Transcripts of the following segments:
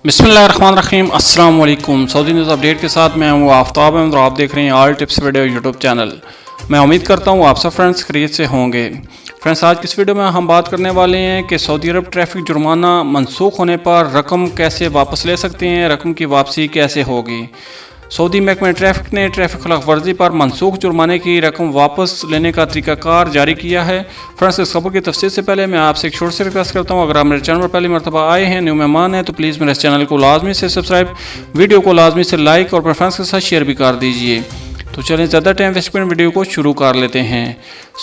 बिस्मिल्लाहिर्रहमानिर्रहीम। अस्सलाम वालेकुम। सऊदी न्यूज़ अपडेट के साथ मैं हूँ आफ्ताब अहमद और आप देख रहे हैं all tips video YouTube channel. मैं उम्मीद करता हूँ आप सब फ्रेंड्स खैरियत से होंगे। फ्रेंड्स, आज की इस वीडियो में हम बात करने वाले हैं कि सऊदी अरब ट्रैफिक जुर्माना मनसूख होने पर रकम कैसे वापस ले सकते हैं, रकम की वापसी कैसे होगी। सऊदी महकमा ट्रैफिक ने ट्रैफिक खिलाफ वर्जी पर मनसूख जुर्माने की रकम वापस लेने का तरीकाकार जारी किया है। फ्रेंड्स, इस खबर की तफसील से पहले मैं आपसे एक छोटी सी रिक्वेस्ट करता हूं, अगर आप मेरे चैनल पर पहली मरतबा आए हैं, न्यू मेहमान हैं, तो प्लीज़ मेरे इस चैनल को लाजमी से सब्सक्राइब, वीडियो को लाजमी से लाइक और अपने फ्रेंड्स के साथ शेयर भी कर दीजिए। तो चलें ज़्यादा टाइम वेस्ट कर वीडियो को शुरू कर लेते हैं।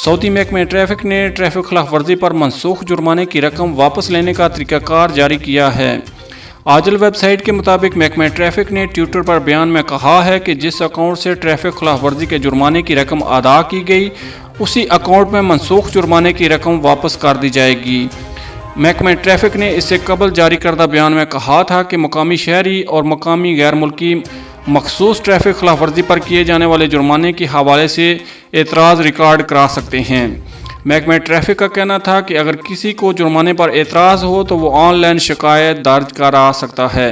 सऊदी महकमा ट्रैफिक ने ट्रैफिक खिलाफ वर्जी पर मनसूख जुर्माने की रकम वापस लेने का तरीकाकार जारी किया है। आजल वेबसाइट के मुताबिक महकमा ट्रैफिक ने ट्विटर पर बयान में कहा है कि जिस अकाउंट से ट्रैफिक खिलाफ वर्जी के जुर्माने की रकम अदा की गई, उसी अकाउंट में मनसूख जुर्माने की रकम वापस कर दी जाएगी। महकमा ट्रैफिक ने इससे कबल जारी करदा बयान में कहा था कि मकामी शहरी और मकामी गैर मुल्की मखसूस ट्रैफिक खिलाफ वर्जी पर किए जाने वाले जुर्माने के हवाले से एतराज़ रिकॉर्ड करा सकते हैं। महकमा ट्रैफिक का कहना था कि अगर किसी को जुर्माने पर एतराज़ हो तो वो ऑनलाइन शिकायत दर्ज करा सकता है।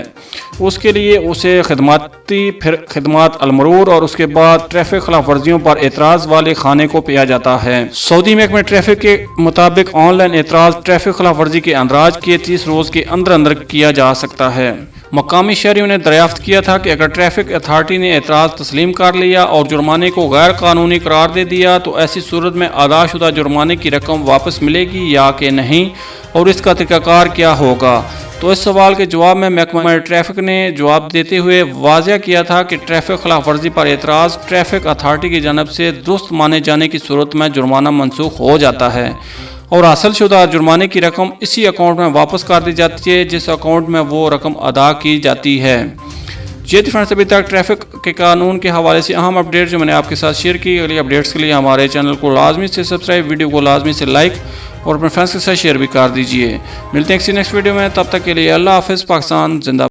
उसके लिए उसे खिदमत अलमरूर और उसके बाद ट्रैफिक खिलाफ वर्जियों पर एतराज़ वाले खाने को पिया जाता है। सऊदी महकमा ट्रैफिक के मुताबिक ऑनलाइन एतराज़ ट्रैफिक खिलाफ वर्जी के अंदराज के 30 रोज़ के अंदर किया जा सकता है। मकामी शहरियों ने दरियाफ्त किया था कि अगर ट्रैफिक अथॉरिटी ने एतराज़ तस्लीम कर लिया और जुर्माने को गैर कानूनी करार दे दिया तो ऐसी सूरत में अदाशुदा जुर्माने की रकम वापस मिलेगी या कि नहीं, और इसका तरीकाकार क्या होगा। तो इस सवाल के जवाब में महकमा ट्रैफिक ने जवाब देते हुए वाज़ह किया था कि ट्रैफिक खिलाफ वर्जी पर एतराज़ ट्रैफिक अथॉरिटी की जानब से दुरुस्त माने जाने की सूरत में जुर्माना मनसूख हो जाता है और हासिल शुदा जुर्माने की रकम इसी अकाउंट में वापस कर दी जाती है जिस अकाउंट में वो रकम अदा की जाती है। जी फ्रेंड्स, अभी तक ट्रैफिक के कानून के हवाले से अहम अपडेट जो मैंने आपके साथ शेयर की। अगली अपडेट्स के लिए हमारे चैनल को लाजमी से सब्सक्राइब, वीडियो को लाजमी से लाइक और अपने फ्रेंड्स के साथ शेयर भी कर दीजिए। मिलते हैं किसी नेक्स्ट वीडियो में, तब तक के लिए अल्लाह हाफ़िज़। पाकिस्तान जिंदाबाद।